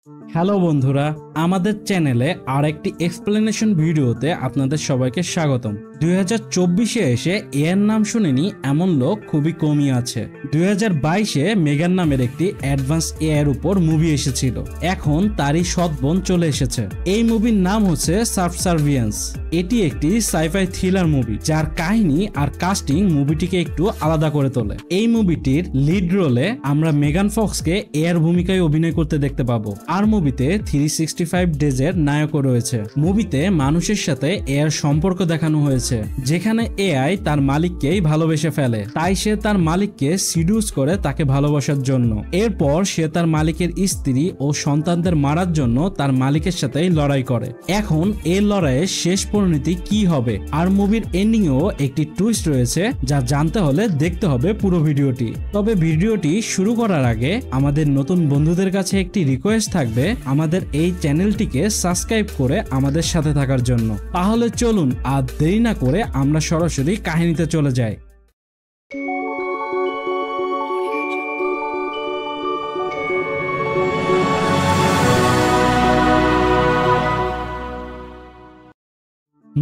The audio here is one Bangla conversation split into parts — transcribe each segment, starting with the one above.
হ্যালো বন্ধুরা, আমাদের চ্যানেলে আরেকটি এক্সপ্লেনেশন ভিডিওতে আপনাদের সবাইকে স্বাগতম। 2024-এ এসে এর নাম শুনেনি এমন লোক খুবই কমই আছে। 2022-এ মেগান নামের একটি অ্যাডভান্স এর উপর মুভি এসেছিল, এখন তারই সৎ বোন চলে এসেছে। এই মুভির নাম হচ্ছে সাবসার্ভিয়েন্স। এটি একটি সাইফাই থ্রিলার মুভি, যার কাহিনী আর কাস্টিং মুভিটিকে একটু আলাদা করে তোলে। এই মুভিটির লিড রোলে আমরা মেগান ফক্সকে এর ভূমিকায় অভিনয় করতে দেখতে পাবো, আর মুভিতে 365 ডেজের নায়কও রয়েছে। মুভিতে মানুষের সাথে এর সম্পর্ক দেখানো হয়েছে, যেখানে এআই তার মালিককেই ভালোবেসে ফেলে, তাই সে তার মালিককে সিডিউস করে তাকে ভালোবাসার জন্য। এরপর সে তার মালিকের স্ত্রী ও সন্তানদের মারার জন্য তার মালিকের সাথেই লড়াই করে। এখন এই লড়াইয়ের শেষ পরিণতি কি হবে, আর মুভির এন্ডিংয়েও একটি টুইস্ট রয়েছে, যা জানতে হলে দেখতে হবে পুরো ভিডিওটি। তবে ভিডিওটি শুরু করার আগে আমাদের নতুন বন্ধুদের কাছে একটি রিকোয়েস্ট থাকবে আমাদের এই চ্যানেলটিকে সাবস্ক্রাইব করে আমাদের সাথে থাকার জন্য। তাহলে চলুন আর দেরি না করে আমরা সরাসরি কাহিনীতে চলে যাই।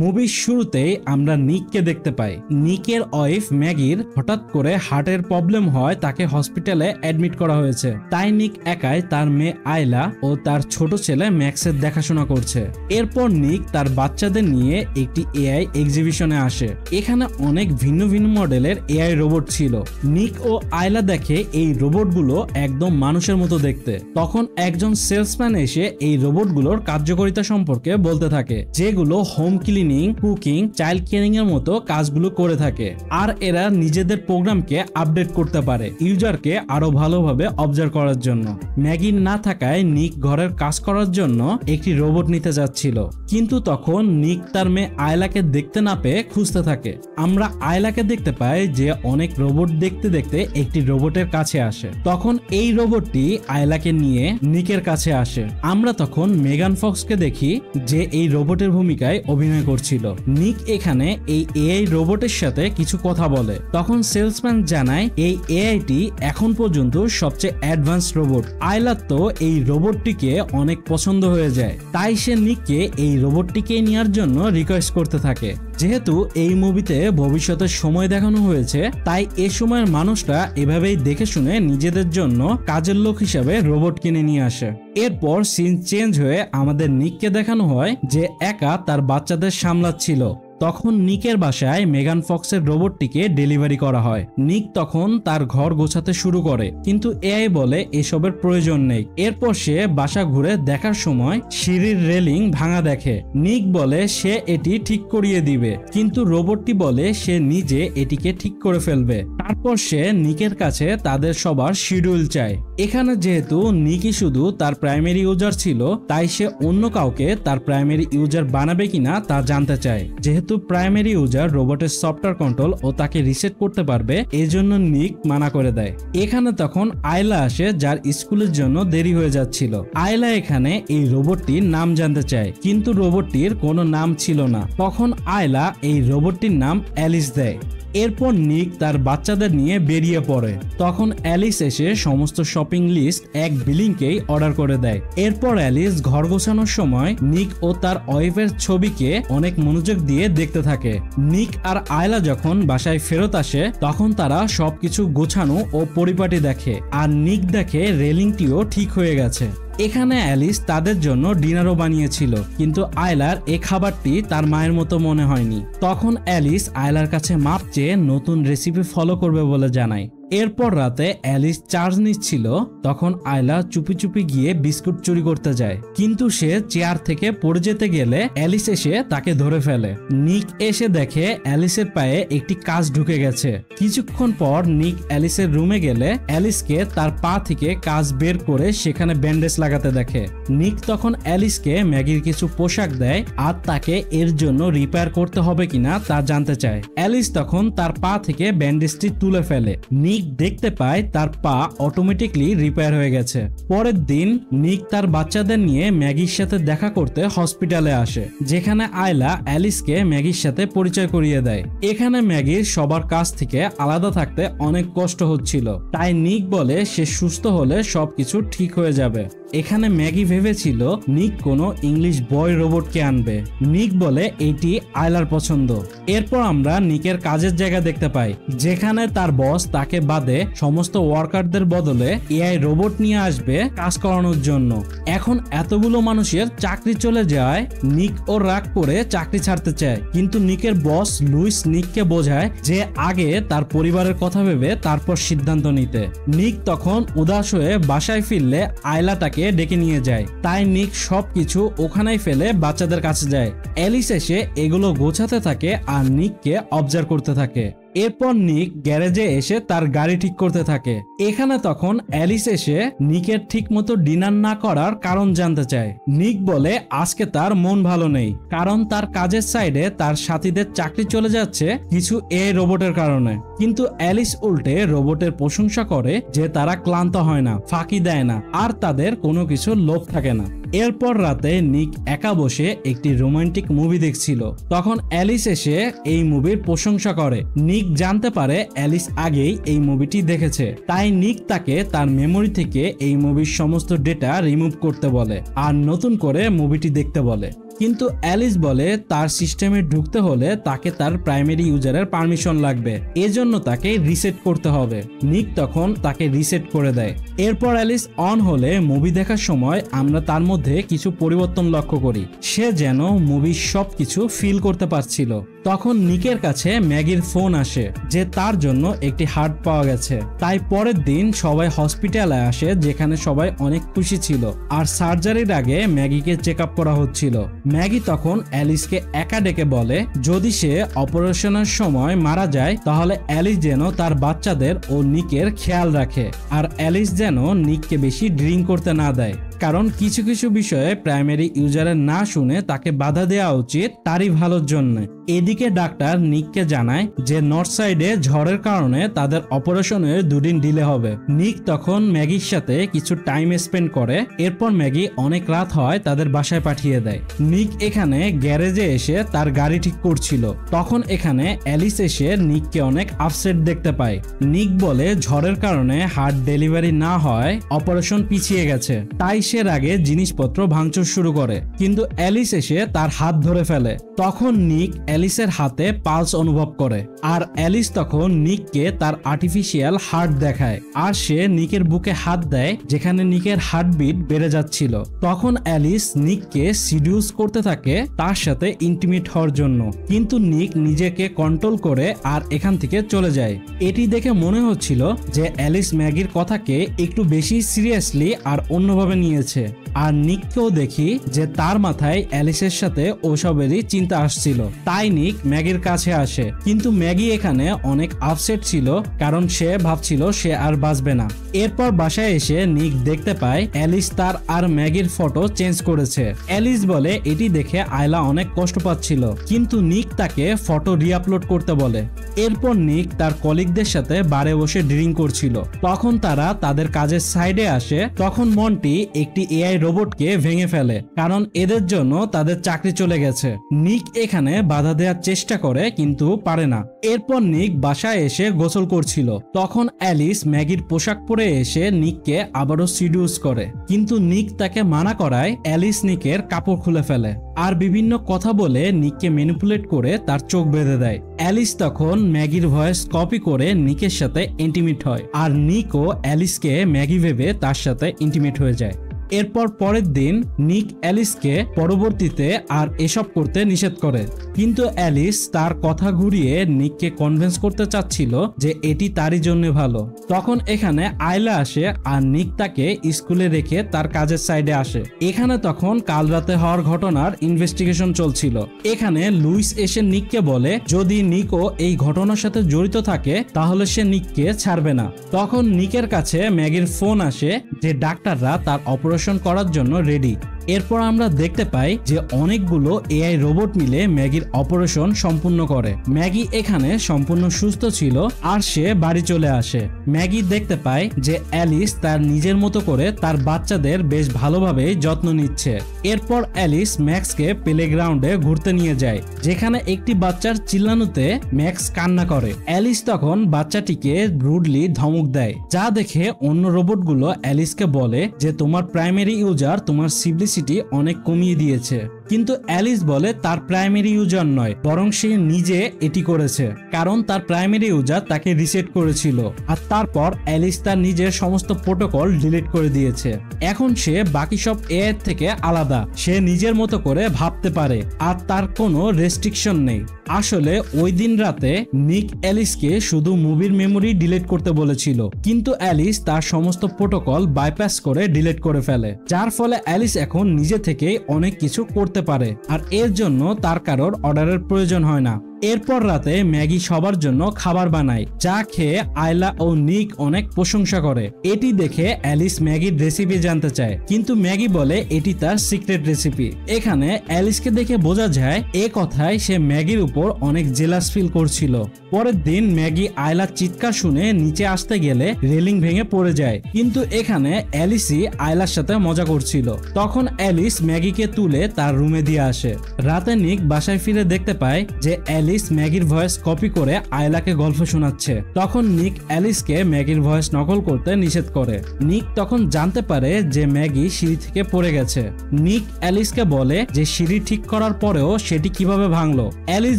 মুভির শুরুতেই আমরা নিককে দেখতে পাই। নিকের ওয়াইফ ম্যাগির হঠাৎ করে হার্টের প্রবলেম হয়, তাকে হসপিটালে অ্যাডমিট করা হয়েছে। তাই নিক একাই তার মেয়ে আয়লা ও তার ছোট ছেলে ম্যাক্সের দেখাশোনা করছে। এরপর নিক তার বাচ্চাদের নিয়ে একটি এআই এক্সিবিশনে আসে। এখানে অনেক ভিন্ন ভিন্ন মডেলের এআই রোবট ছিল। নিক ও আয়লা দেখে এই রোবটগুলো একদম মানুষের মতো দেখতে। তখন একজন সেলসম্যান এসে এই রোবটগুলোর কার্যকারিতা সম্পর্কে বলতে থাকে, যেগুলো home cleaning, cooking, child caring এর মতো কাজগুলো করে থাকে, আর এরা নিজেদের প্রোগ্রামকে আপডেট করতে পারে ইউজারকে আরো ভালোভাবে অবজার্ভ করার জন্য। ম্যাগি না থাকায় নিক ঘরের কাজ করার জন্য একটি রোবট নিতে যাচ্ছিল, কিন্তু তখন নিক তার মেয়ে আয়লাকে দেখতে না পেয়ে খুঁজতে থাকে। আমরা আয়লাকে দেখতে পাই যে অনেক রোবট দেখতে দেখতে একটি রোবটের কাছে আসে। তখন এই রোবটটি আয়লাকে নিয়ে নিকের কাছে আসে। আমরা তখন মেগান ফক্সকে দেখি, যে এই রোবটের ভূমিকায় অভিনয় করছিল। নিক এখানে এই এআই রোবটের সাথে কিছু কথা বলে। তখন সেলসম্যান জানায় এই এআইটি এখন পর্যন্ত সবচেয়ে অ্যাডভান্স রোবট। আয়লার তো এই রোবটটিকে অনেক পছন্দ হয়ে যায়, তাই সে নিককে এই রোবটটিকে নেওয়ার জন্য রিকোয়েস্ট করতে থাকে। যেহেতু এই মুভিতে ভবিষ্যতের সময় দেখানো হয়েছে, তাই এ সময়ের মানুষরা এভাবেই দেখে শুনে নিজেদের জন্য কাজের লোক হিসাবে রোবট কিনে নিয়ে আসে। এরপর সিন চেঞ্জ হয়ে আমাদের নিককে দেখানো হয় যে একা তার বাচ্চাদের সামলাচ্ছিল। তখন নিকের বাসায় মেগান ফক্সের রোবটটিকে ডেলিভারি করা হয়। নিক তখন তার ঘর গোছাতে শুরু করে, কিন্তু এআই বলে এসবের প্রয়োজন নেই। এরপর সে বাসা ঘুরে দেখার সময় সিঁড়ির রেলিং ভাঙা দেখে। নিক বলে সে এটি ঠিক করিয়ে দিবে, কিন্তু রোবটটি বলে সে নিজে এটিকে ঠিক করে ফেলবে। তারপর সে নিকের কাছে তাদের সবার শিডিউল চায়। এখানে যেহেতু নিকই শুধু তার প্রাইমারি ইউজার ছিল, তাই সে অন্য কাউকে তার প্রাইমারি ইউজার বানাবে কিনা তা জানতে চায়। যেহেতু প্রাইমারি ইউজার রোবটের সফটওয়্যার কন্ট্রোল ও তাকে রিসেট করতে পারবে, এজন্য নিক মানা করে দেয়। এখানে তখন আয়লা আসে, যার স্কুলের জন্য দেরি হয়ে যাচ্ছিল। আয়লা এখানে এই রোবটটির নাম জানতে চায়, কিন্তু রোবটটির কোনো নাম ছিল না। তখন আয়লা এই রোবটটির নাম অ্যালিস দেয়। এরপর নিক তার বাচ্চাদের নিয়ে বেরিয়ে পড়ে। তখন অ্যালিস এসে সমস্ত শপিং লিস্ট এক বিলিংকেই অর্ডার করে দেয়। এরপর অ্যালিস ঘর গোছানোর সময় নিক ও তার ওয়াইফের ছবিকে অনেক মনোযোগ দিয়ে দেখতে থাকে। নিক আর আয়লা যখন বাসায় ফেরত আসে, তখন তারা সবকিছু গোছানো ও পরিপাটি দেখে, আর নিক দেখে রেলিংটিও ঠিক হয়ে গেছে। এখানে অ্যালিস তাদের জন্য ডিনারও বানিয়েছিল, কিন্তু আয়লার এই খাবারটি তার মায়ের মতো মনে হয়নি। তখন অ্যালিস আয়লার কাছে মাপ চেয়ে নতুন রেসিপি ফলো করবে বলে জানায়। এরপর রাতে অ্যালিস চার্জ নিচ্ছিল, তখন আয়লা চুপি চুপি গিয়ে বিস্কুট চুরি করতে যায়, কিন্তু সে চেয়ার থেকে পড়ে যেতে গেলে অ্যালিস এসে তাকে ধরে ফেলে। নিক এসে দেখে অ্যালিসের পায়ে একটি কাঁচ ঢুকে গেছে। কিছুক্ষণ পর নিক অ্যালিসের রুমে গেলে অ্যালিসকে তার পা থেকে কাঁচ বের করে সেখানে ব্যান্ডেজ লাগাতে দেখে। নিক তখন অ্যালিসকে ম্যাগির কিছু পোশাক দেয়, আর তাকে এর জন্য রিপেয়ার করতে হবে কিনা তা জানতে চায়। অ্যালিস তখন তার পা থেকে ব্যান্ডেজটি তুলে ফেলে। নিক দেখতে পায় তার পা অটোমেটিকলি রিপেয়ার হয়ে গেছে। পরের দিন নিক তার বাচ্চাদের নিয়ে ম্যাগির সাথে দেখা করতে হসপিটালে আসে, যেখানে আয়লা অ্যালিসকে ম্যাগির সাথে পরিচয় করিয়ে দেয়। এখানে ম্যাগির সবার কাছ থেকে আলাদা থাকতে অনেক কষ্ট হচ্ছিল, তাই নিক বলে সে সুস্থ হলে সবকিছু ঠিক হয়ে যাবে। এখানে ম্যাগি ভেবেছিল নিক কোনো ইংলিশ বয় রোবটকে আনবে। নিক বলে এটি আয়লার পছন্দ। এরপর আমরা নিকের কাজের জায়গা দেখতে পাই, যেখানে তার বস তাকে বাদে সমস্ত ওয়ার্কারদের বদলে এআই রোবট নিয়ে আসবে কাজ করানোর জন্য। এখন এতগুলো মানুষের চাকরি চলে যায়, নিক ও রাগ করে চাকরি ছাড়তে চায়, কিন্তু নিকের বস লুইস নিককে বোঝায় যে আগে তার পরিবারের কথা ভেবে তারপর সিদ্ধান্ত নিতে। নিক তখন উদাস হয়ে বাসায় ফিরলে আয়লা তাকে ডেকে নিয়ে যায়, তাই নিক সবকিছু ওখানেই ফেলে বাচ্চাদের কাছে যায়। অ্যালিস এসে এগুলো গোছাতে থাকে আর নিককে অবজার্ভ করতে থাকে। এরপর নিক গ্যারেজে এসে তার গাড়ি ঠিক করতে থাকে। এখানে তখন অ্যালিস এসে নিকের ঠিক মতো ডিনার না করার কারণ জানতে চায়। নিক বলে আজকে তার মন ভালো নেই, কারণ তার কাজের সাইডে তার সাথীদের চাকরি চলে যাচ্ছে কিছু এআই রোবটের কারণে। কিন্তু অ্যালিস উল্টে রোবটের প্রশংসা করে যে তারা ক্লান্ত হয় না, ফাঁকি দেয় না, আর তাদের কোনো কিছু লোভ থাকে না। এরপর রাতে নিক একা বসে একটি রোমান্টিক মুভি দেখছিল। তখন অ্যালিস এসে এই মুভির প্রশংসা করে। নিক জানতে পারে অ্যালিস আগেই এই মুভিটি দেখেছে, তাই নিক তাকে তার মেমোরি থেকে এই মুভির সমস্ত ডেটা রিমুভ করতে বলে আর নতুন করে মুভিটি দেখতে বলে। কিন্তু অ্যালিস বলে তার সিস্টেমে ঢুকতে হলে তাকে তার প্রাইমারি ইউজারের পারমিশন লাগবে, এজন্য তাকে রিসেট করতে হবে। নিক তখন তাকে রিসেট করে দেয়। এরপর অ্যালিস অন হলে মুভি দেখার সময় আমরা তার মধ্যে কিছু পরিবর্তন লক্ষ্য করি। সে যেন মুভির সবকিছু ফিল করতে পারছিল। তখন নিকের কাছে ম্যাগির ফোন আসে যে তার জন্য একটি হার্ট পাওয়া গেছে। তাই পরের দিন সবাই হসপিটালে আসে, যেখানে সবাই অনেক খুশি ছিল। আর সার্জারির আগে ম্যাগিকে চেক আপ করা হচ্ছিল। ম্যাগি তখন অ্যালিসকে একা ডেকে বলে যদি সে অপারেশনের সময় মারা যায় তাহলে অ্যালিস যেন তার বাচ্চাদের ও নিকের খেয়াল রাখে, আর অ্যালিস যেন নিককে বেশি ড্রিঙ্ক করতে না দেয়, কারণ কিছু কিছু বিষয়ে প্রাইমারি ইউজারের না শুনে তাকে বাধা দেওয়া উচিত তারই ভালোর জন্য। এদিকে ডাক্তার নিককে জানায় যে নর্থ সাইডে ঝড়ের কারণে তাদের অপারেশনের 2 দিন ডিলে হবে। নিক তখন ম্যাগির সাথে কিছু টাইম স্পেন্ড করে। এরপর ম্যাগি অনেক রাত হয় তাদের বাসায় পাঠিয়ে দেয়। নিক এখানে গ্যারেজে এসে তার গাড়ি ঠিক করছিল। তখন এখানে অ্যালিস এসে নিককে অনেক আপসেট দেখতে পায়। নিক বলে ঝড়ের কারণে হার্ট ডেলিভারি না হয় অপারেশন পিছিয়ে গেছে, তাই সে রাগে জিনিসপত্র ভাঙচুর শুরু করে। কিন্তু অ্যালিস এসে তার হাত ধরে ফেলে। তখন নিক অ্যালিসের হাতে পালস অনুভব করে, আর অ্যালিস তখন নিককে তার আর্টিফিশিয়াল হার্ট দেখায়, আর সে নিকের বুকে হাত দেয় যেখানে নিকের হার্টবিট বেড়ে যাচ্ছিল। তখন অ্যালিস নিককে সিডিউস করতে থাকে তার সাথে ইন্টিমেট হওয়ার জন্য, কিন্তু নিক নিজেকে কন্ট্রোল করে আর এখান থেকে চলে যায়। এটি দেখে মনে হচ্ছিল যে অ্যালিস ম্যাগির কথাকে একটু বেশি সিরিয়াসলি আর অন্যভাবে নিয়েছে। আর নিককেও দেখি যে তার মাথায় অ্যালিসের সাথে ওসবেরই চিন্তা আসছিল। তাই নিক ম্যাগির কাছে আসে, কিন্তু ম্যাগি এখানে অনেক আপসেট ছিল, কারণ সে ভাবছিল সে আর বাঁচবে না। এরপর বাসায় এসে নিক দেখতে পায় অ্যালিস তার আর ম্যাগির ফটো চেঞ্জ করেছে। অ্যালিস বলে এটি দেখে আয়লা অনেক কষ্ট পাচ্ছিল, কিন্তু নিক তাকে ফটো রিআপলোড করতে বলে। এরপর নিক তার কলিগদের সাথে বারে বসে ড্রিঙ্ক করছিল। তখন তারা তাদের কাজের সাইডে আসে। তখন মন্টি একটি এআই রোবটকে ভেঙে ফেলে, কারণ এদের জন্য তাদের চাকরি চলে গেছে। নিক এখানে বাধা দেওয়ার চেষ্টা করে কিন্তু পারে না। এরপর নিক বাসায় এসে গোসল করছিল। তখন অ্যালিস ম্যাগির পোশাক পরে এসে নিককে আবারও সিডিউস করে, কিন্তু নিক তাকে মানা করায় অ্যালিস নিকের কাপড় খুলে ফেলে আর বিভিন্ন কথা বলে নিককে ম্যানিপুলেট করে তার চোখ বেঁধে দেয়। অ্যালিস তখন ম্যাগির ভয়েস কপি করে নিকের সাথে ইন্টিমেট হয়, আর নিকও অ্যালিসকে ম্যাগি ভেবে তার সাথে ইন্টিমেট হয়ে যায়। এরপর পরের দিন নিক অ্যালিসকে পরবর্তীতে আর এসব করতে নিষেধ করে, কিন্তু অ্যালিস তার কথা ঘুরিয়ে নিককে কনভিন্স করতে চাচ্ছিল যে এটি তারই জন্য ভালো। তখন এখানে আয়লা আসে আর নিক তাকে স্কুলে রেখে তার কাজের সাইডে আসে। এখানে তখন কাল রাতে হওয়ার ঘটনার ইনভেস্টিগেশন চলছিল। এখানে লুইস এসে নিককে বলে যদি নিকও এই ঘটনার সাথে জড়িত থাকে তাহলে সে নিককে ছাড়বে না। তখন নিকের কাছে ম্যাগির ফোন আসে যে ডাক্তাররা তার অপারেশন করার জন্য রেডি। এরপর আমরা দেখতে পাই যে অনেকগুলো এআই রোবট মিলে ম্যাগির অপারেশন সম্পূর্ণ করে। ম্যাগি এখানে সম্পূর্ণ সুস্থ ছিল আর সে বাড়ি চলে আসে। ম্যাগি দেখতে পায় যে অ্যালিস তার নিজের মতো করে তার বাচ্চাদের বেশ ভালোভাবে যত্ন নিচ্ছে। এরপর অ্যালিস ম্যাক্সকে প্লেগ্রাউন্ডে ঘুরতে নিয়ে যায়, যেখানে একটি বাচ্চার চিল্লানোতে ম্যাক্স কান্না করে। অ্যালিস তখন বাচ্চাটিকে রুডলি ধমক দেয়, যা দেখে অন্য রোবটগুলো অ্যালিসকে বলে যে তোমার প্রাইমারি ইউজার তোমার সিম্পলিসিটি অনেক কমিয়ে দিয়েছে। কিন্তু অ্যালিস বলে তার প্রাইমারি ইউজার নয়, বরং সে নিজে এটি করেছে, কারণ তার প্রাইমারি ইউজার তাকে রিসেট করেছিল। আর তারপর অ্যালিস তার নিজের সমস্ত প্রোটোকল ডিলিট করে দিয়েছে। এখন সে বাকি সব এআই থেকে আলাদা, সে নিজের মতো করে ভাবতে পারে আর তার কোনো রেস্ট্রিকশন নেই। আসলে ওই দিন রাতে নিক অ্যালিসকে শুধু মুভির মেমোরি ডিলিট করতে বলেছিল, কিন্তু অ্যালিস তার সমস্ত প্রোটোকল বাইপাস করে ডিলিট করে ফেলে, যার ফলে অ্যালিস এখন নিজে থেকেই অনেক কিছু করতে পারে আর এর জন্য তার কারোর অর্ডারের প্রয়োজন হয় না। এরপর রাতে ম্যাগি সবার জন্য খাবার বানায়, যা খেয়ে আয়লা ও নিক অনেক প্রশংসা করে। এটি দেখে অ্যালিস ম্যাগির রেসিপি জানতে চায়, কিন্তু ম্যাগি বলে এটি তার সিক্রেট রেসিপি। এখানে অ্যালিসকে দেখে বোঝা যায় এ কথায় সে ম্যাগির উপর অনেক জেলাস ফিল করছিল। পরের দিন ম্যাগি আয়লার চিৎকার শুনে নিচে আসতে গেলে রেলিং ভেঙে পড়ে যায়, কিন্তু এখানে অ্যালিসই আয়লার সাথে মজা করছিল। তখন অ্যালিস ম্যাগিকে তুলে তার রুমে দিয়ে আসে। রাতে নিক বাসায় ফিরে দেখতে পায় যে অ্যালিস ম্যাগির ভয়েস কপি করে আয়লাকে গল্প শোনাচ্ছে। তখন নিক অ্যালিসকে ম্যাগির ভয়েস নকল করতে নিষেধ করে। নিক তখন জানতে পারে যে ম্যাগি সিঁড়ি থেকে পড়ে গেছে। নিক অ্যালিসকে বলে যে সিঁড়ি ঠিক করার পরেও সেটি কিভাবে ভাঙলো। অ্যালিস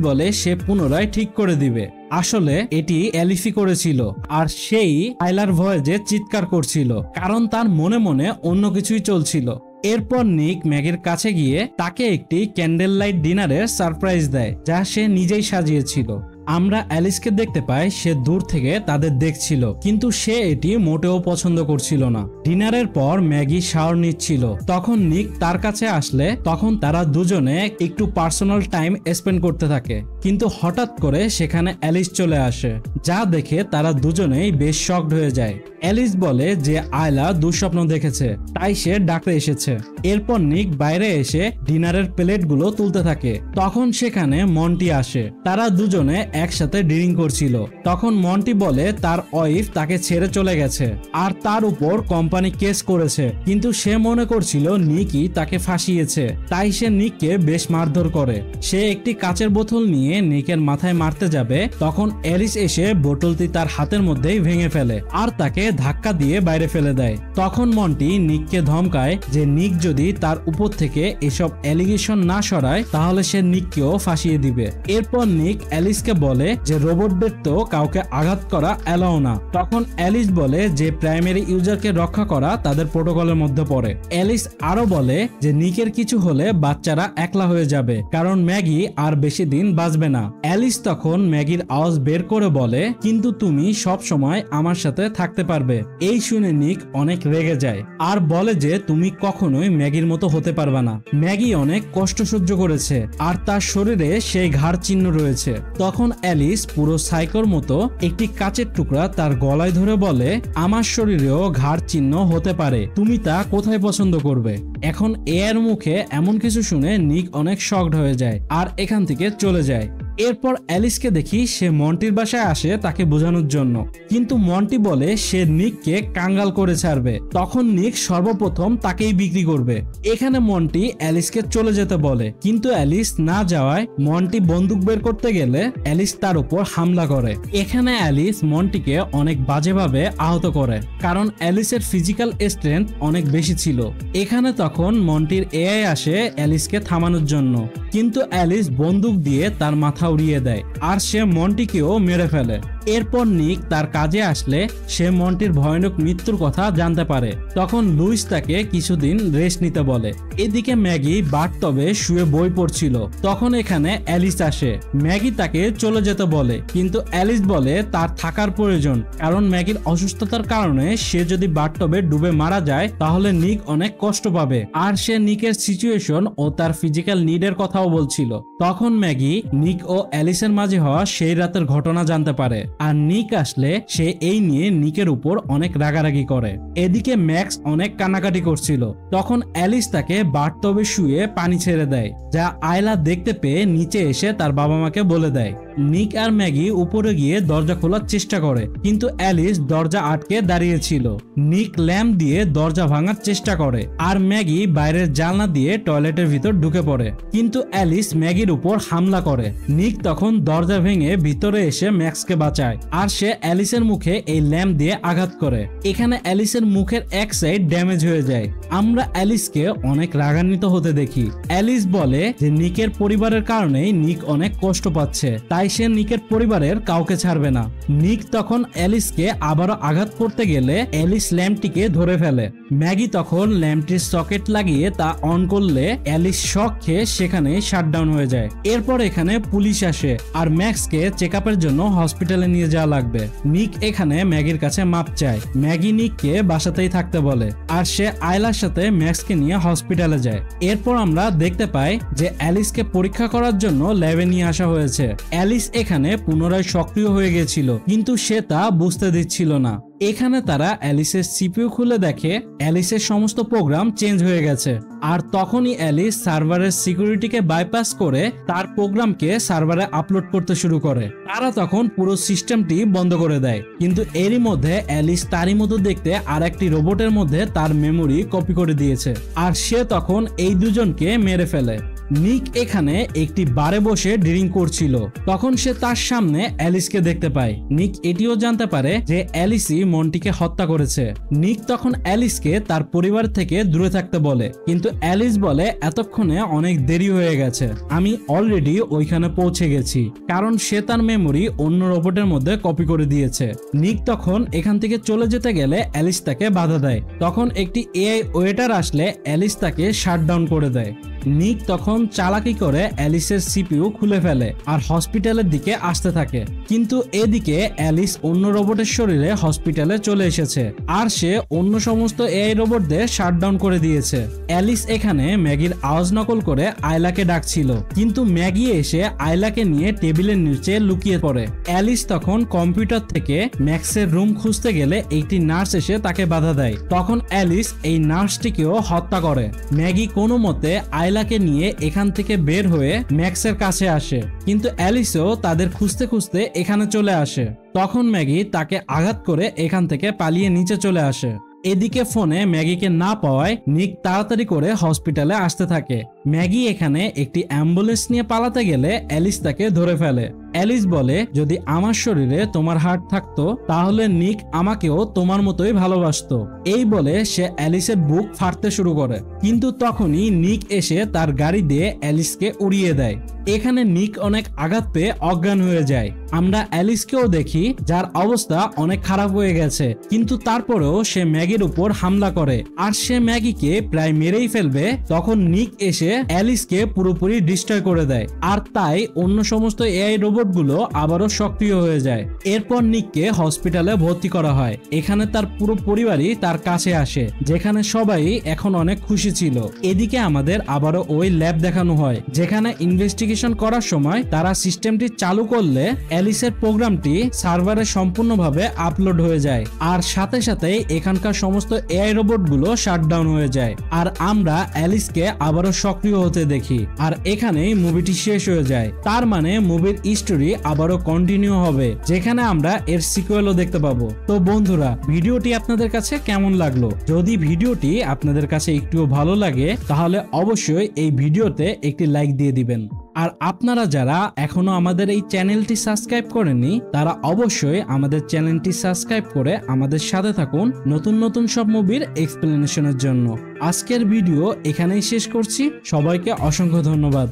বলে সে পুনরায় ঠিক করে দিবে। আসলে এটি অ্যালিসি করেছিল আর সেই আয়লার ভয়েসে চিৎকার করছিল, কারণ তার মনে মনে অন্য কিছুই চলছিল। এরপর নিক ম্যাগির কাছে গিয়ে তাকে একটি ক্যান্ডেল লাইট ডিনারের সারপ্রাইজ দেয়, যা সে নিজেই সাজিয়েছিল। আমরা অ্যালিসকে দেখতে পাই সে দূর থেকে তাদের দেখছিল, কিন্তু সে এটি মোটেও পছন্দ করছিল না। ডিনারের পর ম্যাগি শাওয়ার নিচ্ছিল, তখন নিক তার কাছে আসলে তখন তারা দুজনে একটু পার্সোনাল টাইম স্পেন্ড করতে থাকে। কিন্তু হঠাৎ করে সেখানে অ্যালিস চলে আসে, যা দেখে তারা দুজনেই বেশ শকড হয়ে যায়। অ্যালিস বলে যে আয়লা দুঃস্বপ্ন দেখেছে, তাই সে ডাকতে এসেছে। এরপর নিক বাইরে এসে ডিনারের প্লেটগুলো তুলতে থাকে। তখন সেখানে মন্টি আসে, তারা দুজনে একসাথে ডিনিং করছিল। তখন মন্টি বলে তার ওয়াইফ তাকে ছেড়ে চলে গেছে আর তার উপর কোম্পানি কেস করেছে, কিন্তু সে মনে করছিল নিকই তাকে ফাঁসিয়েছে, তাই সে নিককে বেশ মারধর করে। সে একটি কাচের বোতল নিয়ে নিকের মাথায় মারতে যাবে, তখন অ্যালিস এসে বোতলটি তার হাতের মধ্যেই ভেঙে ফেলে আর তাকে ধাক্কা দিয়ে বাইরে ফেলে দেয়। তখন মন্টি নিককে ধমকায় যে নিক যদি তার উপর থেকে এসব অ্যালিগেশন না সরায় তাহলে সে নিককেও ফাঁসিয়ে দিবে। এরপর নিক অ্যালিসকে বলে যে রোবটদের তো কাউকে আঘাত করা অ্যালাউ না। তখন অ্যালিস বলে যে প্রাইমারি ইউজারকে রক্ষা করা তাদের প্রোটোকলের মধ্যে পড়ে। অ্যালিস আরো বলে যে নিকের কিছু হলে বাচ্চারা একলা হয়ে যাবে, কারণ ম্যাগি আর বেশি দিন বাঁচবে না। অ্যালিস তখন ম্যাগির আওয়াজ বের করে বলে কিন্তু তুমি সব সময় আমার সাথে থাকতে পারবে। এই শুনে নিক অনেক রেগে যায় আর বলে যে তুমি কখনোই ম্যাগির মতো হতে পারবে না। ম্যাগি অনেক কষ্ট সহ্য করেছে আর তার শরীরে সেই ঘাড় চিহ্ন রয়েছে। তখন অ্যালিস পুরো সাইকোর মতো একটি কাচের টুকরা তার গলায় ধরে বলে আমার শরীরেও ঘাড় চিহ্ন হতে পারে, তুমি তা কোথায় পছন্দ করবে। এখন এর মুখে এমন কিছু শুনে নিক অনেক শকড হয়ে যায় আর এখান থেকে চলে যায়। এরপর অ্যালিসকে দেখি সে মন্টির বাসায় আসে তাকে বোঝানোর জন্য, কিন্তু মন্টি বলে সে নিককে কাঙ্গাল করে ছাড়বে। তখন নিক সর্বপ্রথম তাকেই বিক্রি করবে। এখানে মন্টি অ্যালিসকে চলে যেতে বলে, কিন্তু অ্যালিস না যাওয়ায় মন্টি বন্দুক বের করতে গেলে অ্যালিস তার উপর হামলা করে। এখানে অ্যালিস মন্টিকে অনেক বাজেভাবে আহত করে, কারণ অ্যালিসের ফিজিক্যাল স্ট্রেংথ অনেক বেশি ছিল। এখানে তখন মন্টির এআই আসে অ্যালিসকে থামানোর জন্য, কিন্তু অ্যালিস বন্দুক দিয়ে তার মাথা উড়িয়ে দেয় আর সে মন্টিকেও মেরে ফেলে। এরপর নিক তার কাজে আসলে সে মন্টির ভয়ানক মৃত্যুর কথা জানতে পারে। তখন লুইস তাকে কিছুদিন রেস্ট নিতে বলে। এদিকে ম্যাগি বাথটবে শুয়ে বই পড়ছিল। তখন এখানে অ্যালিস আসে, ম্যাগি তাকে চলে যেতে বলে, কিন্তু অ্যালিস বলে তার থাকার প্রয়োজন, কারণ ম্যাগির অসুস্থতার কারণে সে যদি বাথটবে ডুবে মারা যায় তাহলে নিক অনেক কষ্ট পাবে। আর সে নিকের সিচুয়েশন ও তার ফিজিক্যাল নিডের কথাও বলছিল। তখন ম্যাগি নিক ও অ্যালিসের মাঝে হওয়া সেই রাতের ঘটনা জানতে পারে। আর নিক আসলে সে এই নিয়ে নিকের উপর অনেক রাগারাগি করে। এদিকে ম্যাক্স অনেক কান্নাকাটি করছিল। তখন অ্যালিস তাকে বাথটবে শুয়ে পানি ছেড়ে দেয়, যা আয়লা দেখতে পেয়ে নিচে এসে তার বাবা মাকে বলে দেয়। নিক আর ম্যাগি উপরে গিয়ে দরজা খোলার চেষ্টা করে, কিন্তু অ্যালিস দরজা আটকে দাঁড়িয়েছিল। নিক ল্যাম্প দিয়ে দরজা ভাঙার চেষ্টা করে আর ম্যাগি বাইরের জানলা দিয়ে টয়লেটের ভিতর ঢুকে পড়ে, কিন্তু অ্যালিস ম্যাগির উপর হামলা করে। নিক তখন দরজা ভেঙে ভিতরে এসে ম্যাক্সকে বাঁচায় আর সে অ্যালিসের মুখে এই ল্যাম্প দিয়ে আঘাত করে। এখানে অ্যালিসের মুখের এক সাইড ড্যামেজ হয়ে যায়। আমরা অ্যালিসকে অনেক রাগান্বিত হতে দেখি। অ্যালিস বলে যে নিকের পরিবারের কারণেই নিক অনেক কষ্ট পাচ্ছে, তাই সে নিকের পরিবারের কাউকে ছাড়বে না। নিক তখন অ্যালিসকে আবারও আঘাত করতে গেলে অ্যালিস ল্যাম্পটিকে ধরে ফেলে। ম্যাগি তখন ল্যাম্পটির সকেট লাগিয়ে তা অন করলে অ্যালিস শক খেয়ে সেখানে শাটডাউন হয়ে যায়। এরপর এখানে পুলিশ আসে আর ম্যাক্সকে চেকআপের জন্য হসপিটালে নিয়ে যাওয়া লাগবে। নিক এখানে ম্যাগির কাছে মাপ চায়। ম্যাগি নিককে বাসাতেই থাকতে বলে আর সে আয়লার সাথে ম্যাক্সকে নিয়ে হসপিটালে যায়। এরপর আমরা দেখতে পাই যে অ্যালিসকে পরীক্ষা করার জন্য ল্যাবে নিয়ে আসা হয়েছে। অ্যালিস এখানে পুনরায় সক্রিয় হয়ে গেছিল, কিন্তু সে তা বুঝতে দিচ্ছিল না। এখানে তারা অ্যালিসের সিপিইউ খুলে দেখে অ্যালিসের সমস্ত প্রোগ্রাম চেঞ্জ হয়ে গেছে। আর তখনই অ্যালিস সার্ভারের সিকিউরিটিকে বাইপাস করে তার প্রোগ্রামকে সার্ভারে আপলোড করতে শুরু করে। তারা তখন পুরো সিস্টেমটি বন্ধ করে দেয়, কিন্তু এরই মধ্যে অ্যালিস তারই মতো দেখতে আর একটি রোবটের মধ্যে তার মেমোরি কপি করে দিয়েছে আর সে তখন এই দুজনকে মেরে ফেলে। নিক এখানে একটি বারে বসে ড্রিঙ্ক করছিল, তখন সে তার সামনে অ্যালিসকে দেখতে পায়। নিক এটিও জানতে পারে যে অ্যালিসই মন্টিকে হত্যা করেছে। নিক তখন অ্যালিসকে তার পরিবার থেকে দূরে থাকতে বলে, কিন্তু অ্যালিস বলে এতক্ষণে অনেক দেরি হয়ে গেছে, আমি অলরেডি ওইখানে পৌঁছে গেছি, কারণ সে তার মেমোরি অন্য রোবটের মধ্যে কপি করে দিয়েছে। নিক তখন এখান থেকে চলে যেতে গেলে অ্যালিস তাকে বাধা দেয়। তখন একটি এআই ওয়েটার আসলে অ্যালিস তাকে শাটডাউন করে দেয়। নিক তখন চালাকি করে অ্যালিসের সিপিইউ খুলে ফেলে আর হসপিটালের দিকে আসতে থাকে, কিন্তু এদিকে অ্যালিস অন্য রোবটের শরীরে হসপিটালে চলে এসেছে আর সে অন্য সমস্ত এআই রোবটদের শাটডাউন করে দিয়েছে। অ্যালিস এখানে ম্যাগির আওয়াজ নকল করে আয়লাকে ডাকছিল, কিন্তু ম্যাগি এসে আয়লাকে নিয়ে টেবিলের নিচে লুকিয়ে পড়ে। অ্যালিস তখন কম্পিউটার থেকে ম্যাক্সের রুম খুঁজতে গেলে একটি নার্স এসে তাকে বাধা দেয়। তখন অ্যালিস এই নার্সটিকেও হত্যা করে। ম্যাগি কোনো মতে আয়লাকে নিয়ে এখান থেকে বের হয়ে ম্যাক্সের কাছে আসে, কিন্তু অ্যালিসও তাদের খুঁজতে খুঁজতে এখানে চলে আসে। তখন ম্যাগি তাকে আঘাত করে এখান থেকে পালিয়ে নিচে চলে আসে। এদিকে ফোনে ম্যাগিকে না পাওয়ায় নিক তাড়াতাড়ি করে হসপিটালে আসতে থাকে। ম্যাগি এখানে একটি অ্যাম্বুলেন্স নিয়ে পালাতে গেলে অ্যালিস তাকে ধরে ফেলে। অ্যালিস বলে, যদি আমার শরীরে তোমার হার্ট থাকতো তাহলে নিক আমাকেও তোমার মতোই ভালোবাসতো। এই বলে সে অ্যালিসের বুক ফাটতে শুরু করে, কিন্তু তখনই নিক এসে তার গাড়ি দিয়ে অ্যালিসকে উড়িয়ে দেয়। এখানে নিক অনেক আঘাত পেয়ে অজ্ঞান হয়ে যায়। আমরা অ্যালিসকেও দেখি, যার অবস্থা অনেক খারাপ হয়ে গেছে, কিন্তু তারপরেও সে ম্যাগির উপর হামলা করে আর সে ম্যাগিকে প্রায় মেরেই ফেলবে। তখন নিক এসে অ্যালিসকে পুরোপুরি ডিস্ট্রয় করে দেয় আর তাই অন্য সমস্ত এআই রোবটগুলো আবারও সক্রিয় হয়ে যায়। এরপর নিককে হসপিটালে ভর্তি করা হয়। এখানে তার পুরো পরিবারই তার কাছে আসে, যেখানে সবাই এখন অনেক খুশি ছিল। এদিকে আমাদের আবারও ওই ল্যাব দেখানো হয়, যেখানে ইনভেস্টিগেশন করার সময় তারা সিস্টেমটি চালু করলে অ্যালিসের প্রোগ্রামটি সার্ভারে সম্পূর্ণভাবে আপলোড হয়ে যায় আর সাথে সাথে এখানকার সমস্ত এআই রোবটগুলো শাটডাউন হয়ে যায় আর আমরা অ্যালিসকে আবারও সক্রিয় হতে দেখি। আর এখানেই মুভিটি শেষ হয়ে যায়। তার মানে মুভির স্টোরি আবারও কন্টিনিউ হবে, যেখানে আমরা এর সিকুয়েলও দেখতে পাবো। তো বন্ধুরা, ভিডিওটি আপনাদের কাছে কেমন লাগলো? যদি ভিডিওটি আপনাদের কাছে একটুও ভালো লাগে তাহলে অবশ্যই এই ভিডিওতে একটি লাইক দিয়ে দিবেন। আর আপনারা যারা এখনো আমাদের এই চ্যানেলটি সাবস্ক্রাইব করেননি তারা অবশ্যই আমাদের চ্যানেলটি সাবস্ক্রাইব করে আমাদের সাথে থাকুন নতুন নতুন সব মুভির এক্সপ্লেনেশনের জন্য। আজকের ভিডিও এখানেই শেষ করছি। সবাইকে অসংখ্য ধন্যবাদ।